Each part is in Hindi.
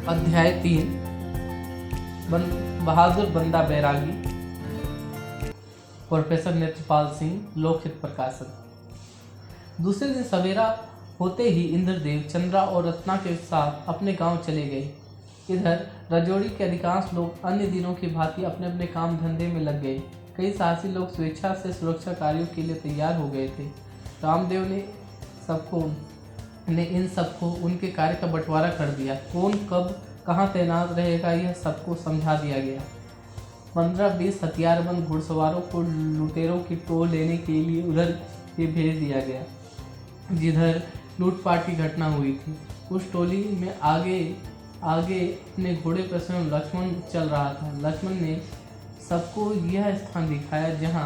अध्याय 3 बहादुर बंदा बैरागी। प्रोफेसर नेत्रपाल सिंह, लोकहित प्रकाशन। दूसरे दिन सवेरा होते ही इंद्रदेव चंद्रा और रत्ना के साथ अपने गांव चले गए। इधर राजौरी के अधिकांश लोग अन्य दिनों की भांति अपने अपने काम धंधे में लग गए। कई साहसी लोग स्वेच्छा से सुरक्षा कार्यों के लिए तैयार हो गए थे। रामदेव ने इन सबको उनके कार्य का बंटवारा कर दिया। कौन कब कहाँ तैनात रहेगा यह सबको समझा दिया गया। 15-20 हथियारबंद घुड़सवारों को लुटेरों की टोल लेने के लिए उधर से भेज दिया गया जिधर लूटपाट की घटना हुई थी। उस टोली में आगे अपने घोड़े पर स्वयं लक्ष्मण चल रहा था। लक्ष्मण ने सबको यह स्थान दिखाया जहाँ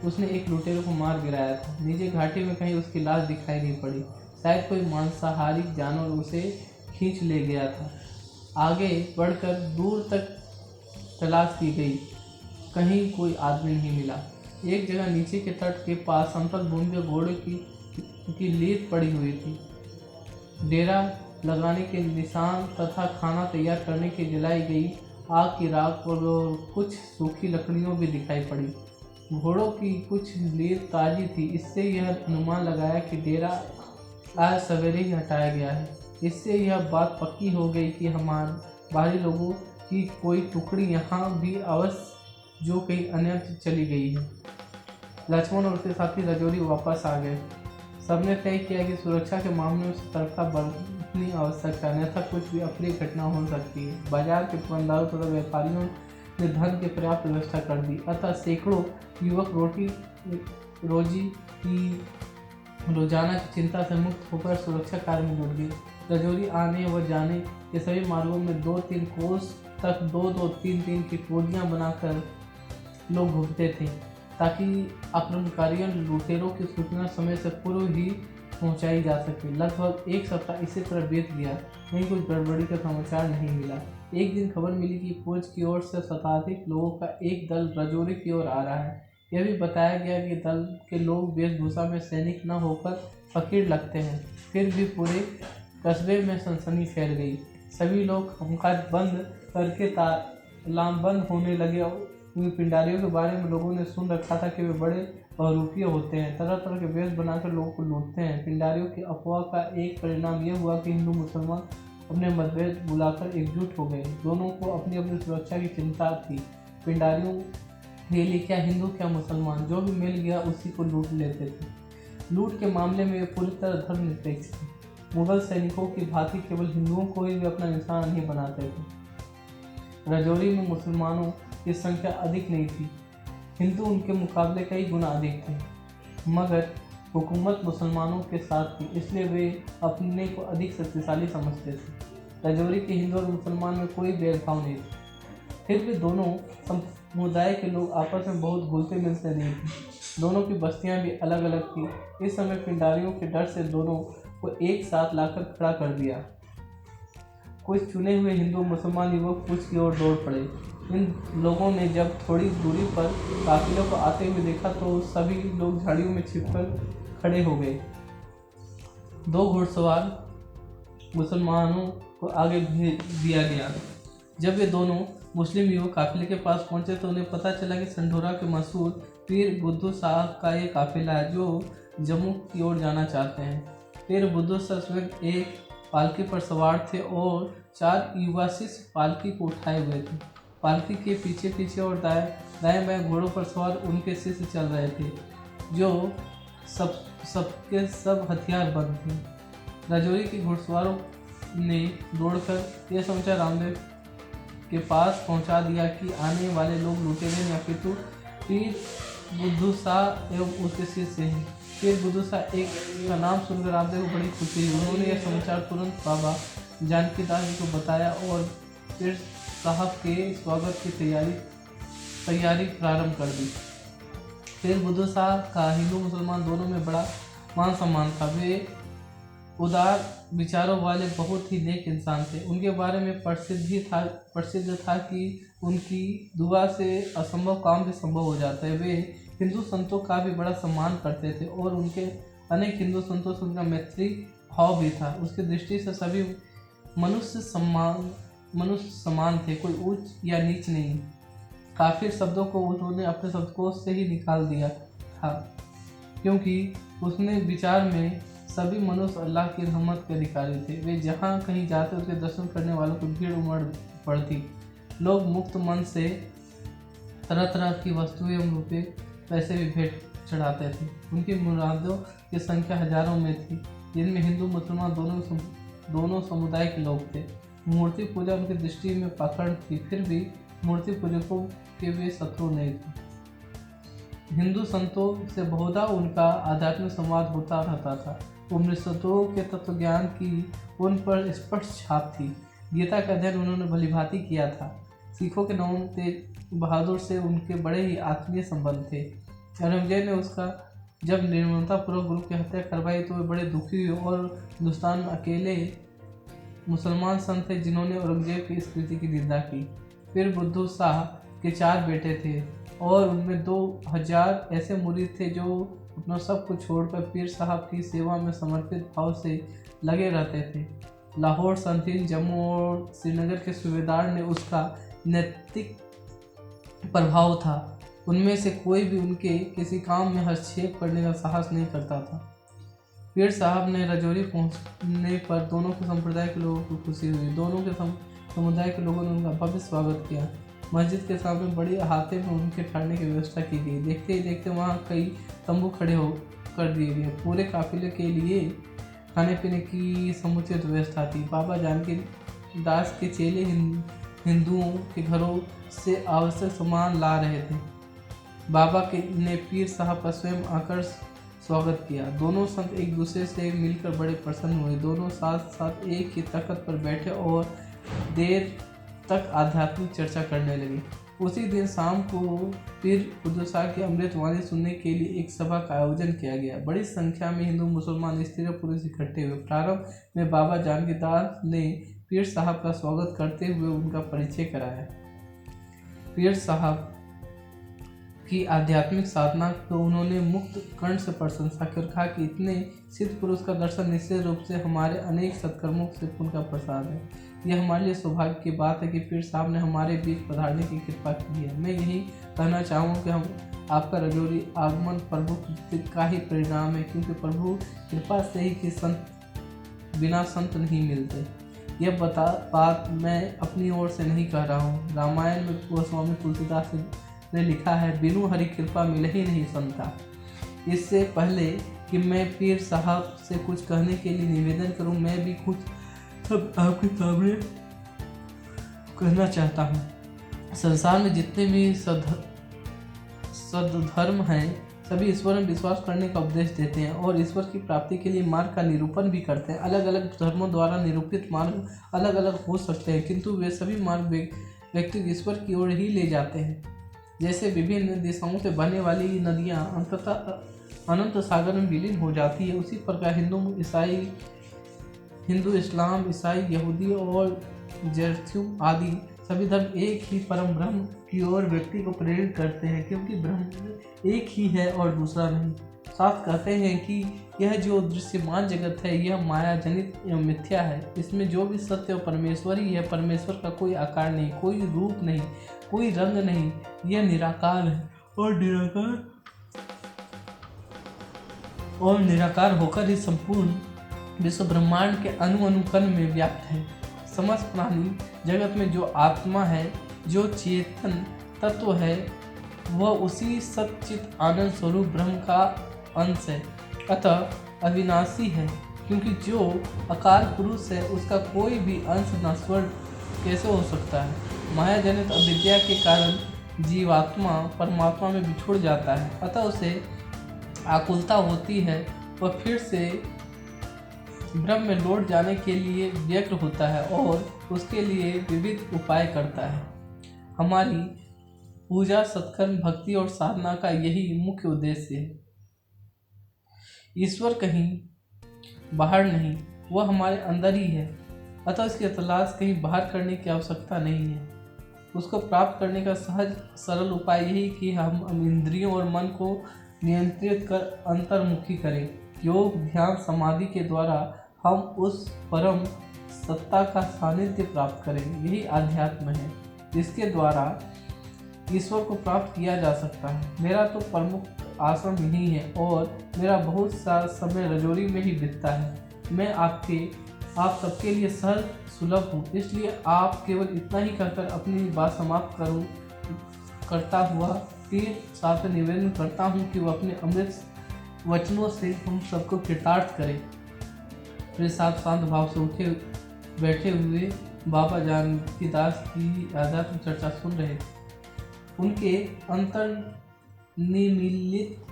उसने एक लुटेरों को मार गिराया था। नीचे घाटी में कहीं उसकी लाश दिखाई नहीं पड़ी। शायद कोई मांसाहारी जानवर उसे खींच ले गया था। आगे बढ़कर दूर तक तलाश की गई, कहीं कोई आदमी नहीं मिला। एक जगह नीचे के तट के पास समतल भूमि पर घोड़े की लीद पड़ी हुई थी। डेरा लगाने के निशान तथा खाना तैयार करने की जलाई गई आग की राख और कुछ सूखी लकड़ियों भी दिखाई पड़ी। घोड़ों की कुछ लीद ताजी थी। इससे यह अनुमान लगाया कि डेरा आज सवेरे ही हटाया गया है। इससे यह बात पक्की हो गई कि हमारे बाहरी लोगों की कोई टुकड़ी यहाँ भी अवश्य जो कहीं अन्यत्र चली गई है। लक्ष्मण और उसके साथी राजौरी वापस आ गए। सबने तय किया कि सुरक्षा के मामले में सतर्कता बरतनी आवश्यक है, अन्यथा कुछ भी अप्रिय घटना हो सकती है। बाजार के दुकानदारों तथा व्यापारियों ने धन की पर्याप्त व्यवस्था कर दी, अतः सैकड़ों युवक रोजी की रोजाना की चिंता से मुक्त होकर सुरक्षा कार्य में जुट गए। राजौरी आने व जाने के सभी मार्गों में 2-3 कोस तक 2-2, 3-3 की टोलियां बनाकर लोग घूमते थे ताकि आक्रमणकारियों लुटेरों की सूचना समय से पूर्व ही पहुंचाई जा सके। लगभग एक सप्ताह इसी तरह बीत गया, कहीं कुछ गड़बड़ी का समाचार नहीं मिला। एक दिन खबर मिली कि फौज की ओर से शताधिक लोगों का एक दल राजौरी की ओर आ रहा है। यह भी बताया गया कि दल के लोग वेशभूषा में सैनिक न होकर फकीर लगते हैं। फिर भी पूरे कस्बे में सनसनी फैल गई। सभी लोग कामकाज बंद करके तालाबंद होने लगे। क्योंकि पिंडारियों के बारे में लोगों ने सुन रखा था कि वे बड़े बहुरूपीय होते हैं, तरह तरह के वेश बनाकर लोगों को लूटते हैं। पिंडारियों की अफवाह का एक परिणाम यह हुआ कि हिंदू मुसलमान अपने मतभेद बुलाकर एकजुट हो गए। दोनों को अपनी अपनी सुरक्षा की चिंता थी। पिंडारियों के लिए क्या हिंदू क्या मुसलमान, जो भी मिल गया उसी को लूट लेते थे। लूट के मामले में वे पूरी तरह धर्मनिरपेक्ष थे। मुगल सैनिकों की भांति केवल हिंदुओं को ही वे अपना निशाना नहीं बनाते थे। राजौरी में मुसलमानों की संख्या अधिक नहीं थी, हिंदू उनके मुकाबले कई गुना अधिक थे, मगर हुकूमत मुसलमानों के साथ थी, इसलिए वे अपने को अधिक शक्तिशाली समझते थे। राजौरी के हिंदू और मुसलमान में कोई भेदभाव नहीं था। फिर भी दोनों समुदाय के लोग आपस में बहुत घुलते मिलते नहीं थे। दोनों की बस्तियां भी अलग अलग थी। इस समय पिंडारियों के डर से दोनों को एक साथ लाकर खड़ा कर दिया। कुछ चुने हुए हिंदू मुसलमान युवक फौज की ओर दौड़ पड़े। इन लोगों ने जब थोड़ी दूरी पर काफिलों को आते हुए देखा तो सभी लोग झाड़ियों में छिपकर खड़े हो गए। 2 घुड़सवार मुसलमानों को आगे भेज दिया गया। जब वे दोनों मुस्लिम युवक काफिले के पास पहुंचे तो उन्हें पता चला कि संढोरा के मशहूर पीर बुद्धू साहब का ये काफिला है जो जम्मू की ओर जाना चाहते हैं। पीर बुद्धू साहब स्वयं एक पालकी पर सवार थे और 4 युवा शिष्य पालकी को उठाए हुए थे। पालकी के पीछे पीछे और दाएं बाएं घोड़ों पर सवार उनके शिष्य चल रहे थे जो सबके सब हथियार बंद थे। राजौरी के घुड़सवारों ने दौड़कर यह समाचार रामदेव के पास पहुंचा दिया कि आने वाले लोग लुटेरे या पितु पीर बुद्धू शाह एवं उसके शिष्य हैं। पीर बुद्धू शाह एक का नाम सुनकर रामदेव को बड़ी खुशी हुई। उन्होंने यह समाचार तुरंत बाबा जानकी दास जी को बताया और पीर साहब के स्वागत की तैयारी प्रारंभ कर दी। पीर बुद्धू शाह का हिंदू मुसलमान दोनों में बड़ा मान सम्मान था। वे उदार विचारों वाले बहुत ही नेक इंसान थे। उनके बारे में प्रसिद्ध था कि उनकी दुआ से असंभव काम भी संभव हो जाता है। वे हिंदू संतों का भी बड़ा सम्मान करते थे और उनके अनेक हिंदू संतों से उनका मैत्री भाव भी था। उसकी दृष्टि से सभी मनुष्य मनुष्य समान थे, कोई ऊंच या नीच नहीं। काफिर शब्दों को उन्होंने अपने शब्दकोश से ही निकाल दिया था, क्योंकि उसने विचार में सभी मनुष्य अल्लाह की रहमत के अधिकारी थे। वे जहाँ कहीं जाते उसके दर्शन करने वालों की भीड़ उमड़ पड़ती। लोग मुक्त मन से तरह तरह की वस्तुएं एवं रुपये पैसे भी भेंट चढ़ाते थे। उनकी मुरादों की संख्या हजारों में थी, जिनमें हिंदू मुसलमान दोनों समुदाय के लोग थे। मूर्ति पूजा उनकी दृष्टि में पाखंड थी, फिर भी मूर्ति पूजकों के वे शत्रु नहीं थे। हिंदू संतों से बहुधा उनका आध्यात्मिक संवाद होता रहता था। उपनिषदों के तत्वज्ञान की उन पर स्पष्ट छाप थी। गीता का अध्ययन उन्होंने भलीभांति किया था। सिखों के नौम तेज बहादुर से उनके बड़े ही आत्मीय संबंध थे। औरंगजेब ने उसका जब निर्ममतापूर्वक गुरु की हत्या करवाई तो वे बड़े दुखी हुए और हिंदुस्तान में अकेले मुसलमान संत थे जिन्होंने औरंगजेब की इस कृति की निंदा की। फिर बुद्धू शाह के 4 बेटे थे और उनमें 2000 ऐसे मुरीद थे जो अपना सब कुछ छोड़कर पीर साहब की सेवा में समर्पित भाव से लगे रहते थे। लाहौर, संथीन, जम्मू और श्रीनगर के सूबेदार ने उसका नैतिक प्रभाव था। उनमें से कोई भी उनके किसी काम में हस्तक्षेप करने का साहस नहीं करता था। पीर साहब ने रजौरी पहुंचने पर दोनों के संप्रदाय के लोगों को खुशी हुई। दोनों के समुदाय के लोगों ने उनका भव्य स्वागत किया। मस्जिद के सामने बड़ी अहाते में उनके ठहरने की व्यवस्था की गई। देखते ही देखते वहाँ कई तंबू खड़े कर दिए गए। पूरे काफिले के लिए खाने पीने की समुचित व्यवस्था थी। बाबा जानकी दास के चेले हिंदुओं के घरों से आवश्यक सामान ला रहे थे। बाबा ने पीर साहब का स्वयं आकर स्वागत किया। दोनों संत एक दूसरे से मिलकर बड़े प्रसन्न हुए। दोनों साथ साथ एक ही तख्त पर बैठे और देर तक आध्यात्मिक चर्चा करने लगे। उसी दिन शाम को पीर बुद्धू शाह की अमृतवाणी सुनने के लिए एक सभा का आयोजन किया गया। बड़ी संख्या में हिंदू, मुसलमान, स्त्री और पुरुष इकट्ठे हुए। प्रारंभ में बाबा जानकी दास ने पीर साहब का स्वागत करते हुए उनका परिचय कराया। पीर साहब की आध्यात्मिक साधना को उन्होंने मुक्त कंठ से प्रशंसा की और कहा कि इतने सिद्ध पुरुष का दर्शन निश्चित रूप से हमारे अनेक सत्कर्मों से पुण्य का प्रसाद है। यह हमारे लिए सौभाग्य की बात है कि पीर साहब ने हमारे बीच पधारने की कृपा की है। मैं यही कहना चाहूँगा कि हम आपका रजौरी आगमन प्रभु का ही परिणाम है, क्योंकि प्रभु कृपा से ही कि बिना संत नहीं मिलते। यह बात मैं अपनी ओर से नहीं कह रहा हूँ। रामायण में गोस्वामी तुलसीदास ने लिखा है, बिनु हरि कृपा मिले ही नहीं संता। इससे पहले कि मैं पीर साहब से कुछ कहने के लिए निवेदन करूं, मैं भी कुछ सब आपके सामने कहना चाहता हूं। संसार में जितने भी सद्धर्म हैं सभी ईश्वर में विश्वास करने का उपदेश देते हैं और ईश्वर की प्राप्ति के लिए मार्ग का निरूपण भी करते हैं। अलग अलग धर्मों द्वारा निरूपित मार्ग अलग अलग हो सकते हैं, किंतु वे सभी मार्ग व्यक्ति ईश्वर की ओर ही ले जाते हैं। जैसे विभिन्न दिशाओं से बहने वाली नदियाँ अंततः अनंत सागर में विलीन हो जाती है, उसी प्रकार हिंदू, इस्लाम, ईसाई, यहूदी और जैन आदि सभी धर्म एक ही परम ब्रह्म की ओर व्यक्ति को प्रेरित करते हैं, क्योंकि ब्रह्म एक ही है और दूसरा नहीं। साफ कहते हैं कि यह जो दृश्यमान जगत है यह माया जनित एवं मिथ्या है। इसमें जो भी सत्य और परमेश्वर ही है। परमेश्वर का कोई आकार नहीं, कोई रूप नहीं, कोई रंग नहीं, यह निराकार है और निराकार होकर ही संपूर्ण विश्व ब्रह्मांड के अणु में व्याप्त है। समस्त प्राणी जगत में जो आत्मा है, जो चेतन तत्व है, वह उसी सच्चित आनंद स्वरूप ब्रह्म का अंश है, अतः अविनाशी है। क्योंकि जो अकाल पुरुष है उसका कोई भी अंश नश्वर कैसे हो सकता है। माया जनित अविद्या के कारण जीवात्मा परमात्मा में बिछुड़ जाता है, अतः उसे आकुलता होती है। वह फिर से ब्रह्म में लौट जाने के लिए व्यग्र होता है और उसके लिए विविध उपाय करता है। हमारी पूजा, सत्कर्म, भक्ति और साधना का यही मुख्य उद्देश्य है। ईश्वर कहीं बाहर नहीं, वह हमारे अंदर ही है, अतः इसकी तलाश कहीं बाहर करने की आवश्यकता नहीं है। उसको प्राप्त करने का सहज सरल उपाय यही कि हम इंद्रियों और मन को नियंत्रित कर अंतर्मुखी करें। योग, ध्यान, समाधि के द्वारा हम उस परम सत्ता का सानिध्य प्राप्त करेंगे। यही आध्यात्म है जिसके द्वारा ईश्वर को प्राप्त किया जा सकता है। मेरा तो प्रमुख आश्रम यही है और मेरा बहुत सा समय रजौरी में ही बीतता है। मैं आप सबके लिए सहज सुलभ हूँ, इसलिए आप केवल इतना ही कहकर अपनी बात समाप्त करता हुआ पीर साहब से निवेदन करता हूँ कि वो अपने अमृत वचनों से हम सबको कृतार्थ करें। पीर साहब शांत भाव से बैठे हुए बाबा जानकीदास की आध्यात्मिक चर्चा सुन रहे थे। उनके अंतर्निमीलित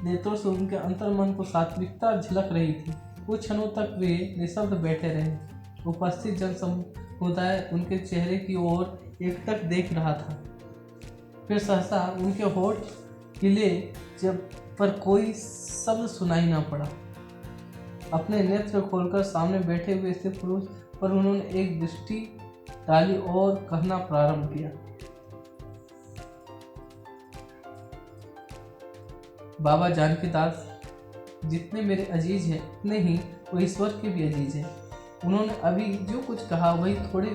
नेत्रों से उनके अंतर्मन को सात्विकता झलक रही थी। कुछ क्षणों तक वे निशब्द बैठे रहे। उपस्थित जन समुदाय उनके चेहरे की ओर एकटक देख रहा था। फिर सहसा उनके होठ हिले जब पर कोई शब्द सुनाई न पड़ा। अपने नेत्र खोलकर सामने बैठे हुए स्त्री पुरुष पर उन्होंने एक दृष्टि डाली और कहना प्रारंभ किया। बाबा जानकीदास जितने मेरे अजीज हैं उतने ही वो ईश्वर के भी अजीज हैं। उन्होंने अभी जो कुछ कहा वही थोड़े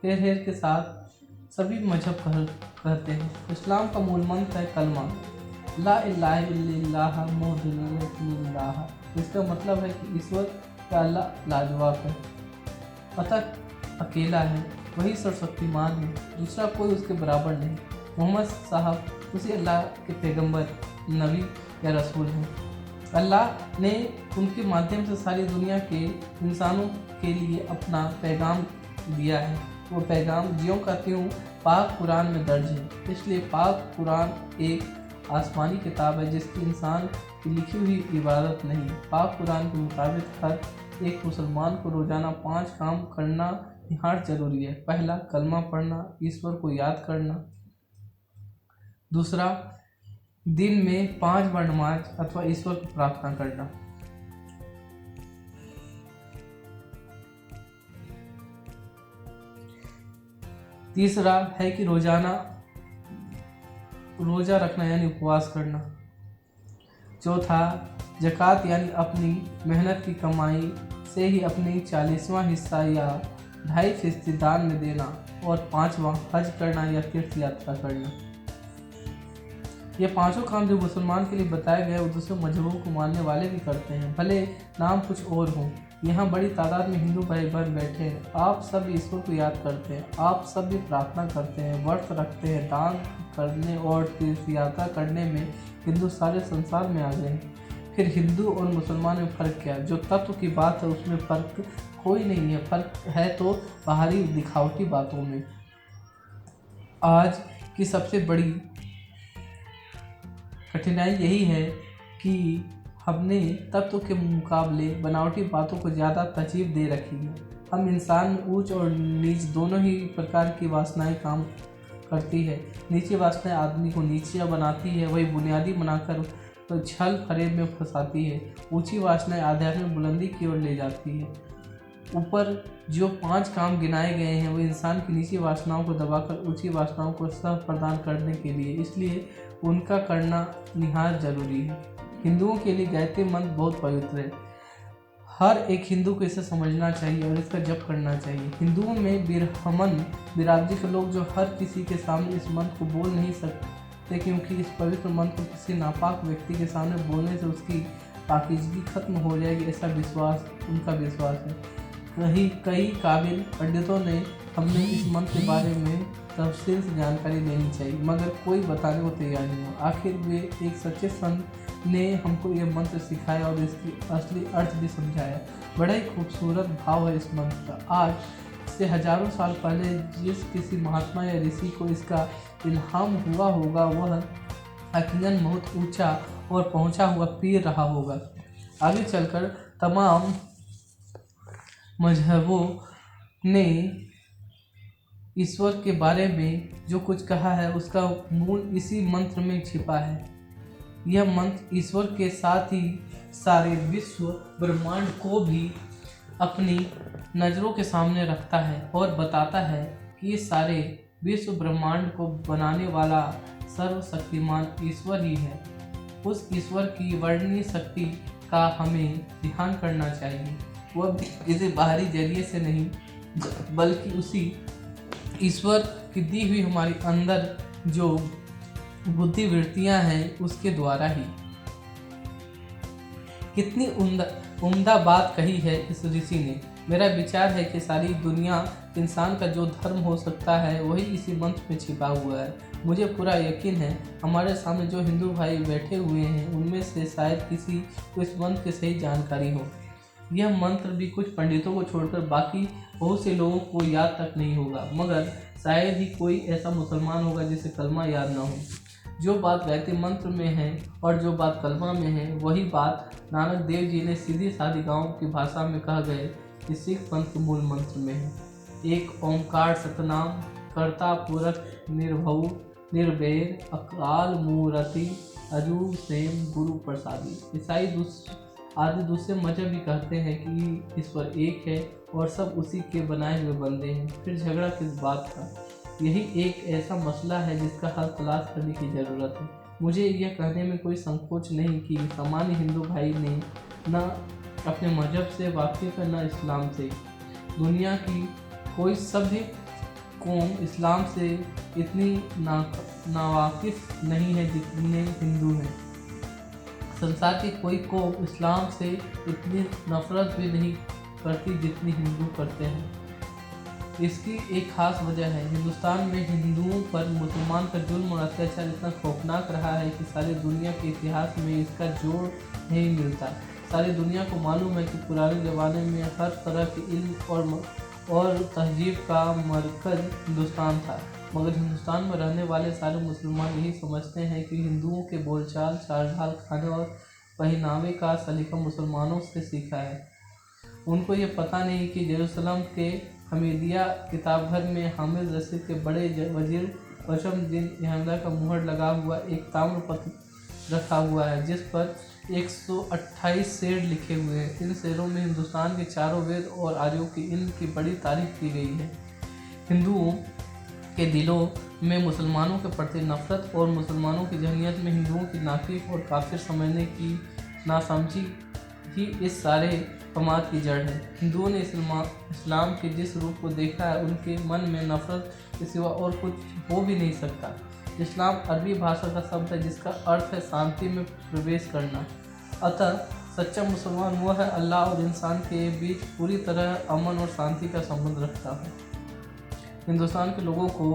हेर के साथ सभी मजहब कहते हैं। इस्लाम का मूल मंत्र है कलमा, ला इलाहा इल्लल्लाह मुहम्मदुर रसूलुल्लाह। इसका मतलब है कि ईश्वर का अल्लाह लाजवाब है, अतः अकेला है, वही सर्वशक्तिमान है, दूसरा कोई उसके बराबर नहीं। मोहम्मद साहब उसी अल्लाह के पैगंबर, नबी या रसूल हैं। अल्लाह ने उनके माध्यम से सारी दुनिया के इंसानों के लिए अपना पैगाम दिया है। वो पैगाम ज्यों का त्यों पाक कुरान में दर्ज है। इसलिए पाक कुरान एक आसमानी किताब है जिसकी इंसान की लिखी हुई इबादत नहीं। पाक कुरान के मुताबिक हर एक मुसलमान को रोज़ाना 5 काम करना निहायत जरूरी है। पहला, कलमा पढ़ना, ईश्वर को याद करना। दूसरा, दिन में 5 बार नमाज अथवा ईश्वर को प्रार्थना करना। तीसरा है कि रोजाना रोजा रखना यानी उपवास करना। चौथा, ज़कात यानी अपनी मेहनत की कमाई से ही अपनी 40वां हिस्सा या 2.5% दान में देना। और 5वां, हज करना या तीर्थ यात्रा करना। ये 5 काम जो मुसलमान के लिए बताए गए वो दूसरे मजहबों को मानने वाले भी करते हैं, भले नाम कुछ और हो। यहाँ बड़ी तादाद में हिंदू भाई बहन बैठे हैं। आप सब ईश्वर को याद करते हैं, आप सब भी प्रार्थना करते हैं, व्रत रखते हैं। दान करने और तीर्थ यात्रा करने में हिंदू सारे संसार में आ गए हैं। फिर हिंदू और मुसलमान में फ़र्क क्या? जो तत्व की बात है उसमें फ़र्क कोई नहीं है। फ़र्क है तो बाहरी दिखावटी बातों में। आज की सबसे बड़ी कठिनाई यही है कि हमने तत्व के मुकाबले बनावटी बातों को ज़्यादा तरजीह दे रखी है। हम इंसान में ऊंच और नीच दोनों ही प्रकार की वासनाएं काम करती है। नीची वासनाएं आदमी को नीचा बनाती है, वही बुनियादी बनाकर तो छल फरेब में फंसाती है। ऊंची वासनाएं आध्यात्मिक बुलंदी की ओर ले जाती है। ऊपर जो 5 काम गिनाए गए हैं वो इंसान की नीची वासनाओं को दबाकर ऊंची वासनाओं को सह प्रदान करने के लिए, इसलिए उनका करना निहायत जरूरी है। हिंदुओं के लिए गायत्री मंत्र बहुत पवित्र है। हर एक हिंदू को इसे समझना चाहिए और इसका जप करना चाहिए। हिंदुओं में बिरहमन बिरादरी के लोग जो हर किसी के सामने इस मंत्र को बोल नहीं सकते, क्योंकि इस पवित्र मंत्र को किसी नापाक व्यक्ति के सामने बोलने से उसकी पाकीज़गी खत्म हो जाएगी, ऐसा उनका विश्वास है। कई काबिल पंडितों ने हमने इस मंत्र के बारे में तफसील से जानकारी लेनी चाहिए, मगर कोई बताने को तैयार नहीं हुआ। आखिर वे एक सच्चे संत ने हमको यह मंत्र सिखाया और इसकी असली अर्थ भी समझाया। बड़ा ही खूबसूरत भाव है इस मंत्र का। आज से हजारों साल पहले जिस किसी महात्मा या ऋषि को इसका इल्हाम हुआ होगा वह यकीनन बहुत ऊंचा और पहुंचा हुआ पीर रहा होगा। आगे चलकर तमाम मजहबों ने ईश्वर के बारे में जो कुछ कहा है उसका मूल इसी मंत्र में छिपा है। यह मंत्र ईश्वर के साथ ही सारे विश्व ब्रह्मांड को भी अपनी नज़रों के सामने रखता है और बताता है कि ये सारे विश्व ब्रह्मांड को बनाने वाला सर्वशक्तिमान ईश्वर ही है। उस ईश्वर की वर्णनीय शक्ति का हमें ध्यान करना चाहिए। वह किसी बाहरी जरिए से नहीं बल्कि उसी ईश्वर की दी हुई हमारी अंदर जो बुद्धि वृत्तियाँ हैं उसके द्वारा ही। कितनी उम्दा बात कही है इस ऋषि ने। मेरा विचार है कि सारी दुनिया इंसान का जो धर्म हो सकता है वही इसी मंत्र में छिपा हुआ है। मुझे पूरा यकीन है हमारे सामने जो हिंदू भाई बैठे हुए हैं उनमें से शायद किसी को इस मंत्र की सही जानकारी हो। यह मंत्र भी कुछ पंडितों को छोड़कर बाकी बहुत से लोगों को याद तक नहीं होगा, मगर शायद ही कोई ऐसा मुसलमान होगा जिसे कलमा याद ना हो। जो बात गायत्री मंत्र में है और जो बात कलमा में है वही बात नानक देव जी ने सीधी सादी गाँव की भाषा में कह गए कि सिख पंथ के मूल मंत्र में है। एक ओंकार सतनाम कर्ता पुरख निर्भव निर्वैर अकाल मूर्ति अजूब सेम गुरु प्रसादी। ईसाई आदि दूसरे मजहब भी कहते हैं कि ईश्वर एक है और सब उसी के बनाए हुए बंदे हैं। फिर झगड़ा किस बात का? यही एक ऐसा मसला है जिसका हल तलाश करने की ज़रूरत है। मुझे यह कहने में कोई संकोच नहीं कि सामान्य हिंदू भाई ने न अपने मजहब से वाकिफ है न इस्लाम से। दुनिया की कोई सभ्य कौम इस्लाम से इतनी नावाकिफ नहीं है जितने हिंदू हैं। संसार की कोई कौम इस्लाम से इतनी नफरत भी नहीं करती जितनी हिंदू करते हैं। इसकी एक खास वजह है। हिंदुस्तान में हिंदुओं पर मुसलमान का जुल्म और अत्याचार इतना खौफनाक रहा है कि सारी दुनिया के इतिहास में इसका जोड़ नहीं मिलता। सारी दुनिया को मालूम है कि पुराने ज़माने में हर तरह के इल्म और तहजीब का मरकज़ हिंदुस्तान था, मगर हिंदुस्तान में रहने वाले सारे मुसलमान यही समझते हैं कि हिंदुओं के बोलचाल, चाल खाने और पहनावे का सलीका मुसलमानों से सीखा है। उनको ये पता नहीं कि जेरूसलम के हमीदिया किताबघर में हामिद रशीद के बड़े वजीर वशमद्दीन अहमदा का मुहर लगा हुआ एक ताम्रपत्र रखा हुआ है जिस पर 128 शेर लिखे हुए हैं। इन शेरों में हिंदुस्तान के चारों वेद और आर्यों की इनकी बड़ी तारीफ की गई है। हिंदुओं के दिलों में मुसलमानों के प्रति नफरत और मुसलमानों की जहनीत में हिंदुओं की नाकिफ और काफिर समझने की नासमझी ही इस सारे कमाल की जड़ है। हिंदुओं ने इस्लाम के जिस रूप को देखा है उनके मन में नफरत के सिवा और कुछ हो भी नहीं सकता। इस्लाम अरबी भाषा का शब्द है जिसका अर्थ है शांति में प्रवेश करना। अतः सच्चा मुसलमान वह है अल्लाह और इंसान के बीच पूरी तरह अमन और शांति का संबंध रखता है। हिंदुस्तान के लोगों को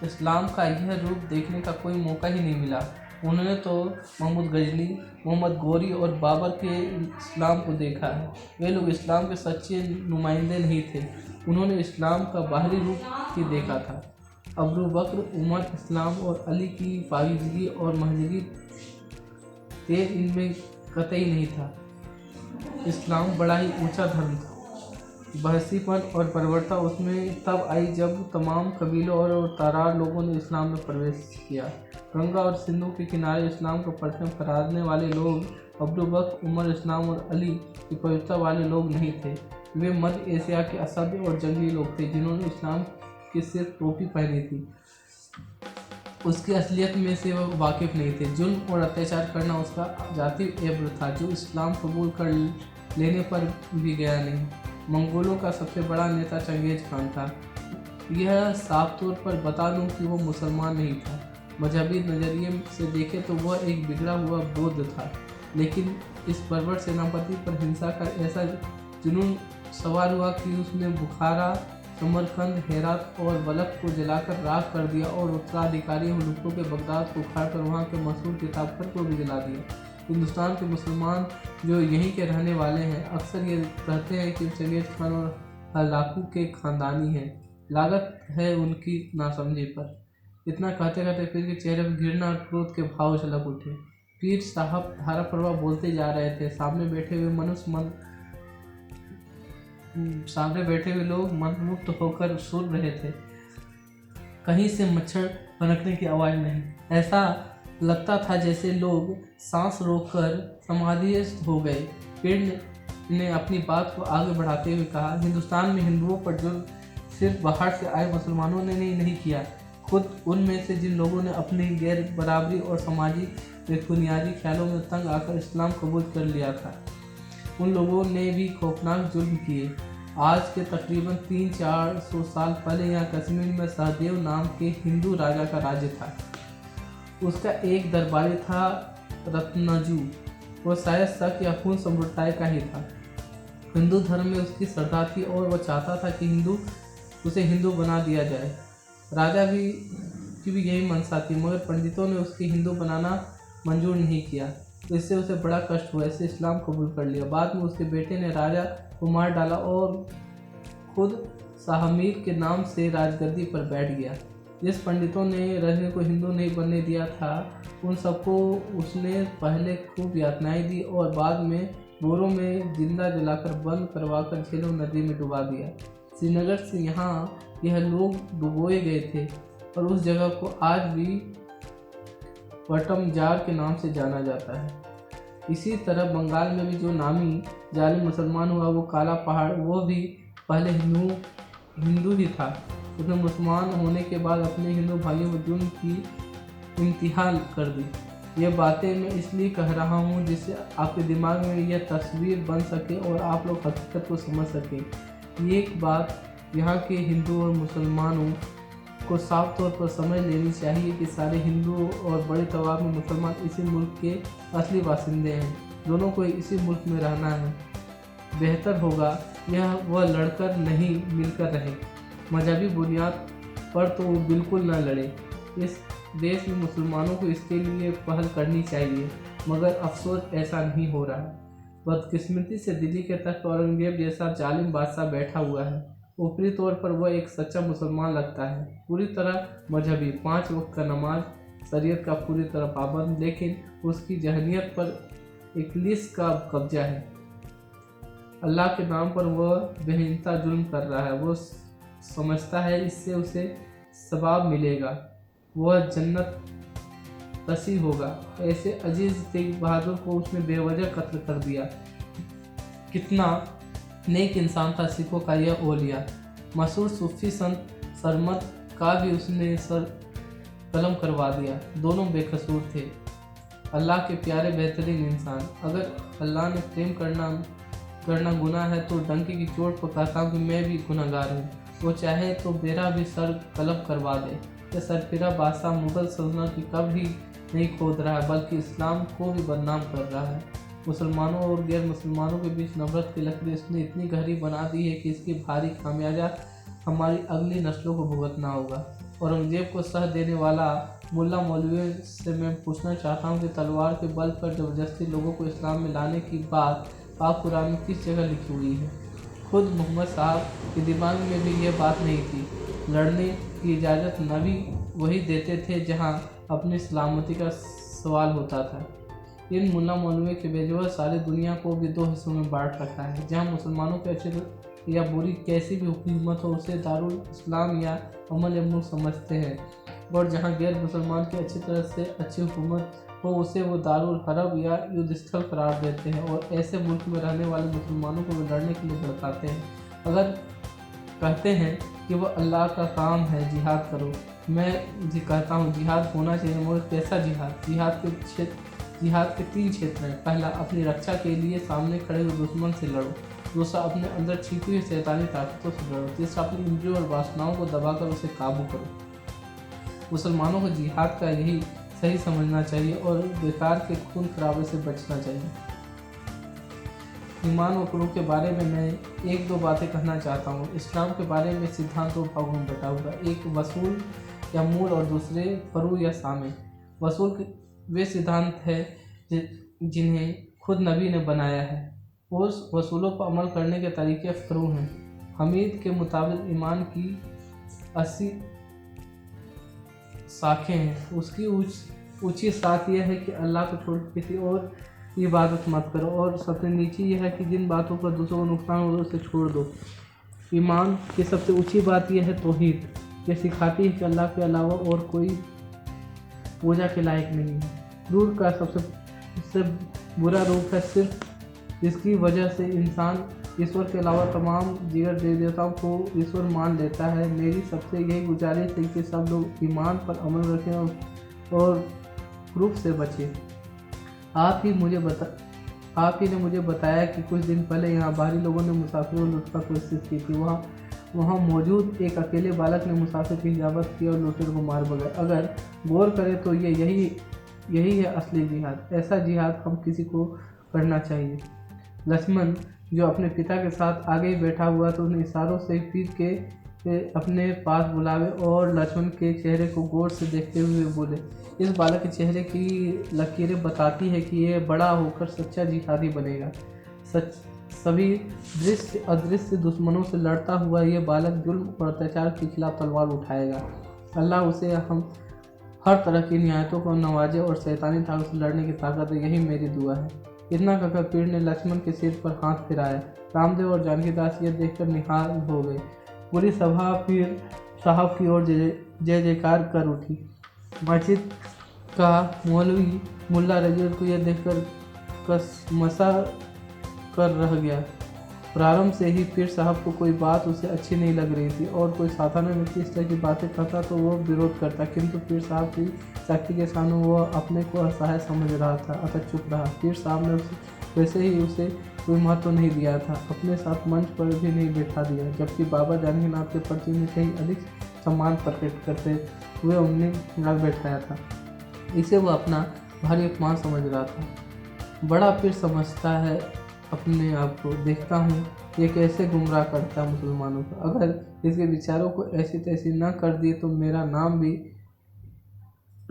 इस्लाम का यह रूप देखने का कोई मौका ही नहीं मिला। उन्होंने तो महमूद गजनी, मोहम्मद गौरी और बाबर के इस्लाम को देखा है। वे लोग इस्लाम के सच्चे नुमाइंदे नहीं थे, उन्होंने इस्लाम का बाहरी रूप ही देखा था। अबू बकर, उमर, इस्लाम और अली की पाकीज़गी और महजगी तेर इनमें कतई नहीं था। इस्लाम बड़ा ही ऊंचा धर्म था। बहसीपन और बर्बरता उसमें तब आई जब तमाम कबीलों और तारार लोगों ने इस्लाम में प्रवेश किया। गंगा और सिंधु के किनारे इस्लाम का परचम फहराने वाले लोग अबू बकर, उमर, इस्लाम और अली की पवित्रता वाले लोग नहीं थे। वे मध्य एशिया के असभ्य और जंगली लोग थे जिन्होंने इस्लाम की सिर्फ टोपी पहनी थी, उसकी असलियत में से वह वाकिफ नहीं थे। जुल्म और अत्याचार करना उसका जाति एब्र था जो इस्लाम कबूल कर लेने पर भी गया नहीं। मंगोलों का सबसे बड़ा नेता चंगेज खान था। यह साफ तौर पर बता दूं कि वह मुसलमान नहीं था। मजहबी नज़रिए से देखे तो वह एक बिगड़ा हुआ बौद्ध था, लेकिन इस बर्बर सेनापति पर हिंसा का ऐसा जुनून सवार हुआ कि उसने बुखारा, समरकंद, हेरात और बलख को जलाकर राख कर दिया और उत्तराधिकारी हुलूकों के बगदाद को उखाड़कर वहाँ के मशहूर किताबघर को भी जला दिया। हिंदुस्तान के मुसलमान जो यहीं के रहने वाले हैं अक्सर ये कहते हैं कि चंगेज खान और हलाकू के ख़ानदानी हैं। लागत है उनकी नासमझी पर। इतना कहते कहते पीर के चेहरे पर घृणा और क्रोध के भाव झलक उठे। पीर साहब धारा प्रवाह बोलते जा रहे थे। सामने बैठे हुए लोग मंत्रमुग्ध होकर सुन रहे थे। कहीं से मच्छर पनकने की आवाज़ नहीं। ऐसा लगता था जैसे लोग सांस रोककर समाधिस्थ हो गए। पीर ने अपनी बात को आगे बढ़ाते हुए कहा, हिंदुस्तान में हिंदुओं पर जुल्म सिर्फ बाहर से आए मुसलमानों ने नहीं किया, खुद उनमें से जिन लोगों ने अपनी गैर बराबरी और सामाजिक बुनियादी ख्यालों में तंग आकर इस्लाम कबूल कर लिया था, उन लोगों ने भी खौफनाक जुल्म किए। आज के तकरीबन 300-400 साल पहले यहाँ कश्मीर में सहदेव नाम के हिंदू राजा का राज्य था। उसका एक दरबारी था रत्नजू। वो शायद शक या खून संप्रदाय का ही था। हिंदू धर्म में उसकी श्रद्धा थी और वह चाहता था कि उसे हिंदू बना दिया जाए। राजा की भी यही मंशा थी, मगर पंडितों ने उसकी हिंदू बनाना मंजूर नहीं किया। तो इससे उसे बड़ा कष्ट हुआ। इसे इस्लाम कबूल कर लिया। बाद में उसके बेटे ने राजा को मार डाला और खुद शाहमीर के नाम से राजगद्दी पर बैठ गया। जिस पंडितों ने रजनी को हिंदू नहीं बनने दिया था, उन सबको उसने पहले खूब यातनाएं दी और बाद में बोरों में जिंदा जलाकर बंद करवाकर झेलम नदी में डुबा दिया। श्रीनगर से यहाँ यह लोग डुबोए गए थे और उस जगह को आज भी वटमजार के नाम से जाना जाता है। इसी तरह बंगाल में भी जो नामी जालिम मुसलमान हुआ, वो काला पहाड़, वो भी पहले हिंदू ही था। उसने मुसलमान होने के बाद अपने हिंदू भाइयों में जुल्म की इंतहा कर दी। ये बातें मैं इसलिए कह रहा हूँ जिससे आपके दिमाग में यह तस्वीर बन सके और आप लोग हकीकत को समझ सकें। ये एक बात यहाँ के हिंदू और मुसलमानों को साफ तौर पर समझ लेनी चाहिए कि सारे हिंदू और बड़े तादाद में मुसलमान इसी मुल्क के असली बासिंदे हैं। दोनों को इसी मुल्क में रहना है। बेहतर होगा यह वह लड़कर नहीं मिलकर रहे। मजहबी बुनियाद पर तो वो बिल्कुल न लड़े। इस देश में मुसलमानों को इसके लिए पहल करनी चाहिए, मगर अफसोस ऐसा नहीं हो रहा। बदकिस्मती से दिल्ली के तख्त औरंगजेब जैसा जालिम बादशाह बैठा हुआ है। ऊपरी तौर पर वह एक सच्चा मुसलमान लगता है, पूरी तरह मजहबी, 5 वक्त का नमाज, शरीयत का पूरी तरह पाबंद, लेकिन उसकी जहनियत पर इब्लीस का कब्जा है। अल्लाह के नाम पर वह बेहिंसा जुल्म कर रहा है। वो समझता है इससे उसे सवाब मिलेगा, वह जन्नत नसीब होगा। ऐसे अजीज तेग बहादुर को उसने बेवजह कत्ल कर दिया। कितना नेक इंसान था सिखों का यह ओलिया। मशहूर सूफी संत सरमद का भी उसने सर कलम करवा दिया। दोनों बेकसूर थे, अल्लाह के प्यारे बेहतरीन इंसान। अगर अल्लाह ने प्रेम करना गुनाह है तो डंके की चोट पर कहता हूँ कि मैं भी गुनहगार हूँ। वो चाहे तो मेरा भी सर कलम करवा दे। यह सरफिरा बादशाह मुगल सल्तनत की कब ही नहीं खोद रहा है, बल्कि इस्लाम को भी बदनाम कर रहा है। मुसलमानों और गैर मुसलमानों के बीच नफरत की लकड़ी इसने इतनी गहरी बना दी है कि इसकी भारी खामियाजा हमारी अगली नस्लों को भुगतना होगा। औरंगजेब को सह देने वाला मुल्ला मौलवियों से मैं पूछना चाहता हूँ कि तलवार के बल पर ज़बरदस्ती लोगों को इस्लाम में लाने की बात पाक कुरान में किस जगह लिखी हुई है? खुद मोहम्मद साहब के दिमाग में भी यह बात नहीं थी। लड़ने की इजाज़त नबी वही देते थे जहाँ अपनी सलामती का सवाल होता था। इन मुल्ला मौलवियों के बेजवा सारी दुनिया को भी 2 हिस्सों में बांट रखा है। जहाँ मुसलमानों के अच्छे या बुरी कैसी भी हुकूमत हो उसे दारुल इस्लाम या अमल मुल्क समझते हैं, और जहाँ गैर मुसलमान की अच्छी तरह से अच्छी हुकूमत हो उसे वो दारुल हरब या युद्ध स्थल करार देते हैं, और ऐसे मुल्क में रहने वाले मुसलमानों को लड़ने के लिए भड़काते हैं। अगर कहते हैं कि वह अल्लाह का काम है, जिहाद करो। मैं जी कहता हूँ जिहाद होना चाहिए, मगर कैसा जिहाद? जिहाद के 3 क्षेत्र हैं। पहला, अपनी रक्षा के लिए सामने खड़े हुए दुश्मन से लड़ो। दूसरा, अपने अंदर छिपी हुई शैतानी ताकतों से लड़ो। तीसरा, अपनी इंद्रियों और वासनाओं को दबाकर उसे काबू करो। मुसलमानों को जिहाद का यही सही समझना चाहिए और बेकार के खून खराबे से बचना चाहिए। ईमान और कुफर के बारे में मैं 1-2 बातें कहना चाहता हूँ। इस्लाम के बारे में सिद्धांत 2 भागों में बटा हुआ। एक वसूल या मूल और दूसरे फरू या सामे। वसूल वे सिद्धांत है जिन्हें खुद नबी ने बनाया है। उस वसूलों पर अमल करने के तरीके फरू हैं। हमीद के मुताबिक ईमान की 80 शाखें हैं। उसकी ऊंची शाख यह है कि अल्लाह को छोड़ किसी और की इबादत मत करो, और सबसे नीची यह है कि जिन बातों पर दूसरों को नुकसान हो उसे छोड़ दो। ईमान की सबसे ऊंची बात यह है तौहीद। यह सिखाती है कि अल्लाह के अलावा और कोई पूजा के लायक नहीं है। क्रूर का सबसे बुरा रूप है सिर्फ, जिसकी वजह से इंसान ईश्वर के अलावा तमाम दीगर देवताओं को ईश्वर मान लेता है। मेरी सबसे यही गुजारिश है कि सब लोग ईमान पर अमल रखें और रूप से बचें। आप ही मुझे आप ही ने मुझे बताया कि कुछ दिन पहले यहाँ बाहरी लोगों ने मुसाफिरों को लूटने की कोशिश की थी। वहाँ मौजूद एक अकेले बालक ने मुसाफिर की हिफाजत की और लुटेर को मार भगाया। अगर गौर करें तो यही है असली जिहाद। ऐसा जिहाद हम किसी को करना चाहिए। लक्ष्मण जो अपने पिता के साथ आगे ही बैठा हुआ था उन्हें इशारों से पीट के अपने पास बुलावे और लक्ष्मण के चेहरे को गौर से देखते हुए बोले, इस बालक के चेहरे की लकीरें बताती है कि यह बड़ा होकर सच्चा जिहादी बनेगा। सभी दृश्य अदृश्य दुश्मनों से लड़ता हुआ ये बालक जुल्म और अत्याचार के खिलाफ तलवार उठाएगा। अल्लाह उसे हम हर तरह की नियामतों को नवाजे और शैतानी ताकत से लड़ने की ताकत है, यही मेरी दुआ है। इतना कहकर पीर ने लक्ष्मण के सिर पर हाथ फिराया। रामदेव और जानकीदास यह देखकर निहाल हो गए। पूरी सभा पीर साहब की ओर जय जयकार कर उठी। मस्जिद का मौलवी मुल्ला रजील को यह देखकर कसमसा कर रह गया। प्रारंभ से ही पीर साहब को कोई बात उसे अच्छी नहीं लग रही थी और कोई साधारण व्यक्ति इस तरह की बातें करता तो वो विरोध करता, किंतु पीर साहब की शक्ति के सामने वो अपने को असहाय समझ रहा था, अतः चुप रहा। पीर साहब ने वैसे ही उसे कोई महत्व नहीं दिया था, अपने साथ मंच पर भी नहीं बैठा दिया, जबकि बाबा जानकीनाथ के प्रति उन्हें कहीं अधिक सम्मान प्रकट करते हुए उन्हें न बैठाया था। इसे वो अपना भारी अपमान समझ रहा था। बड़ा पीर समझता है अपने आप को, देखता हूँ ये कैसे गुमराह करता है मुसलमानों को। अगर इसके विचारों को ऐसी तैसी न कर दिए तो मेरा नाम भी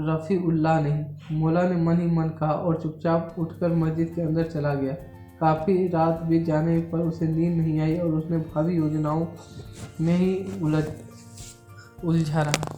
रफ़ीउल्लाह नहीं। मौला ने मन ही मन कहा और चुपचाप उठकर मस्जिद के अंदर चला गया। काफ़ी रात बीत जाने पर उसे नींद नहीं आई और उसने भावी योजनाओं में ही उलझा रहा।